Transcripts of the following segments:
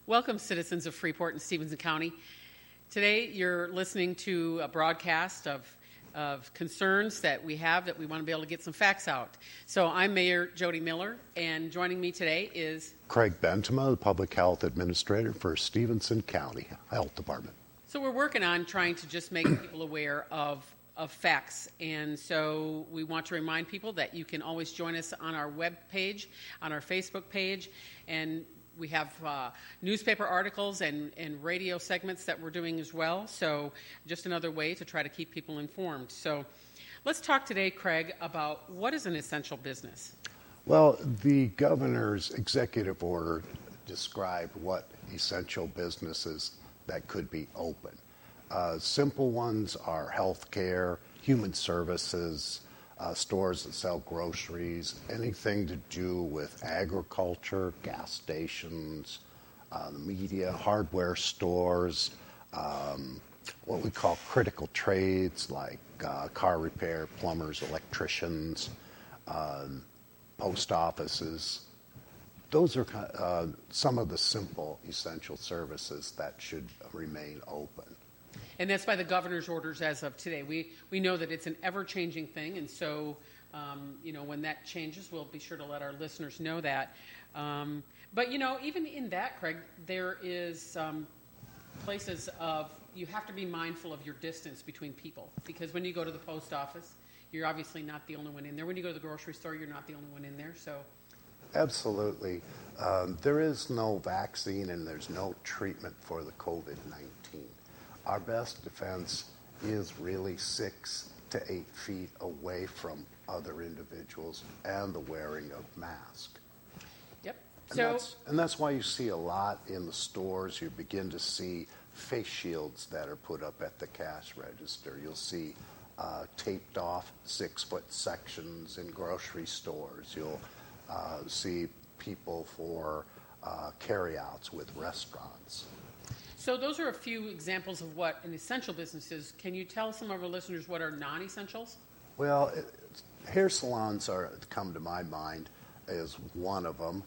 Welcome, citizens of Freeport and Stephenson County. Today, you're listening to a broadcast of concerns that we have that we want to be able to get some facts out. So I'm Mayor Jody Miller, and joining me today is Craig Bentema, the Public Health Administrator for Stephenson County Health Department. So we're working on trying to just make people aware of facts, and so we want to remind people that you can always join us on our web page, on our Facebook page, and we have newspaper articles and radio segments that we're doing as well, so just another way to try to keep people informed. So let's talk today, Craig, about what is an essential business? Well, the governor's executive order described what essential businesses that could be open. Simple ones are healthcare, human services, stores that sell groceries, anything to do with agriculture, gas stations, the media, hardware stores, what we call critical trades like car repair, plumbers, electricians, post offices. Those are some of the simple essential services that should remain open. And that's by the governor's orders as of today. We know that it's an ever-changing thing, and so when that changes, we'll be sure to let our listeners know that. But even in that, Craig, there is places of you have to be mindful of your distance between people, because when you go to the post office, you're obviously not the only one in there. When you go to the grocery store, you're not the only one in there. So, absolutely, there is no vaccine and there's no treatment for the COVID-19. Our best defense is really 6 to 8 feet away from other individuals and the wearing of masks. Yep. And that's why you see a lot in the stores. You begin to see face shields that are put up at the cash register. You'll see taped off 6-foot sections in grocery stores. You'll see people for carryouts with restaurants. So those are a few examples of what an essential business is. Can you tell some of our listeners what are non-essentials? Well, hair salons come to my mind as one of them.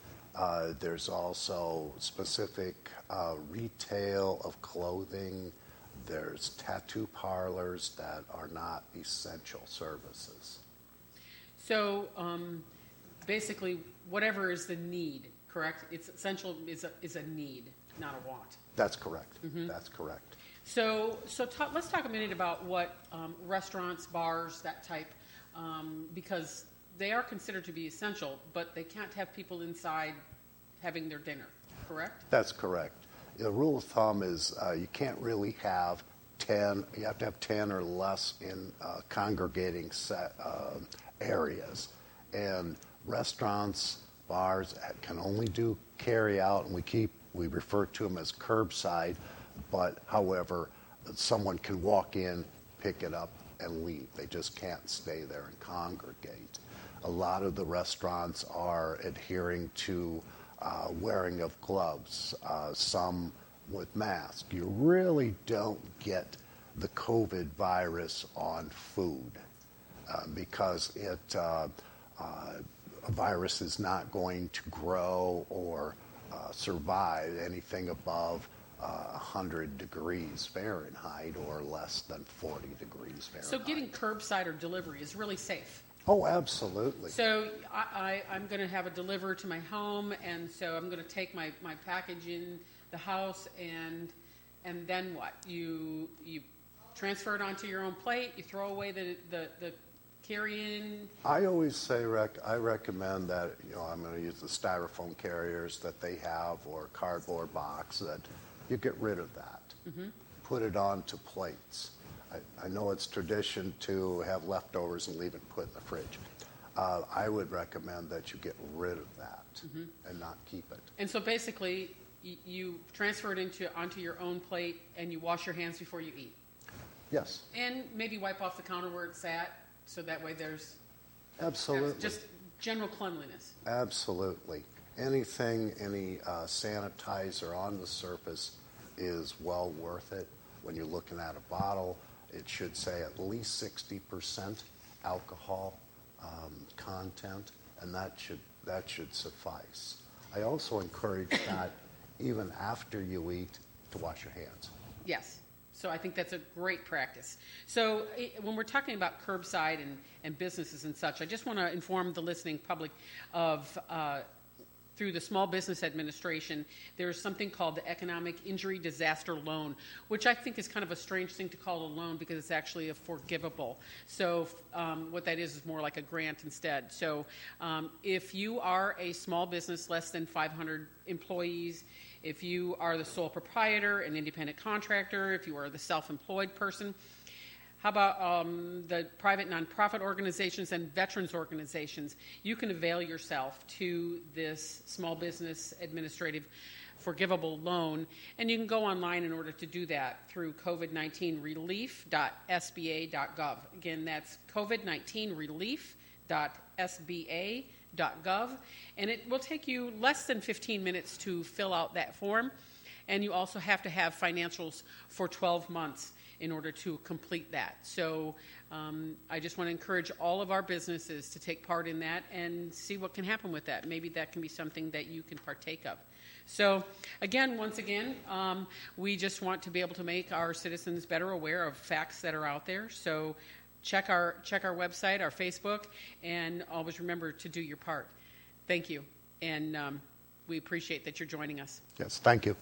There's also specific retail of clothing. There's tattoo parlors that are not essential services. So basically, whatever is the need, correct? It's essential is a need, not a want. That's correct. Mm-hmm. That's correct. So let's talk a minute about what restaurants, bars, that type, because they are considered to be essential, but they can't have people inside having their dinner, correct? That's correct. The rule of thumb is you can't really have 10, you have to have 10 or less in congregating set areas. And restaurants, bars can only do carry out, and we refer to them as curbside, but however, someone can walk in, pick it up, and leave. They just can't stay there and congregate. A lot of the restaurants are adhering to wearing of gloves, some with masks. You really don't get the COVID virus on food because a virus is not going to grow or survive anything above 100 degrees Fahrenheit or less than 40 degrees Fahrenheit. So getting curbside or delivery is really safe. Oh, absolutely. So I'm going to have it delivered to my home, and so I'm going to take my package in the house, and then what? You transfer it onto your own plate, you throw away the carry-in. I always say I recommend that I'm going to use the styrofoam carriers that they have or cardboard box, that you get rid of that. Mm-hmm. Put it onto plates. I know it's tradition to have leftovers and leave it put in the fridge. I would recommend that you get rid of that and not keep it. And so basically, you transfer it onto your own plate, and you wash your hands before you eat. Yes. And maybe wipe off the counter where it's at, so that way there's absolutely just general cleanliness. Absolutely. Any sanitizer on the surface is well worth it. When you're looking at a bottle, it should say at least 60% alcohol content, and that should suffice. I also encourage that even after you eat, to wash your hands. Yes. So I think that's a great practice. So when we're talking about curbside and businesses and such, I just want to inform the listening public of through the Small Business Administration, there's something called the Economic Injury Disaster Loan, which I think is kind of a strange thing to call a loan because it's actually a forgivable. So what that is more like a grant instead. So if you are a small business, less than 500 employees, if you are the sole proprietor, an independent contractor, if you are the self-employed person, how about the private nonprofit organizations and veterans organizations? You can avail yourself to this small business administrative forgivable loan, and you can go online in order to do that through covid19relief.sba.gov. Again, that's covid19relief.sba.gov, and it will take you less than 15 minutes to fill out that form, and you also have to have financials for 12 months in order to complete that. So I just want to encourage all of our businesses to take part in that and see what can happen with that. Maybe that can be something that you can partake of. So again, once again, we just want to be able to make our citizens better aware of facts that are out there. So check our website, our Facebook, and always remember to do your part. Thank you, and we appreciate that you're joining us. Yes, thank you.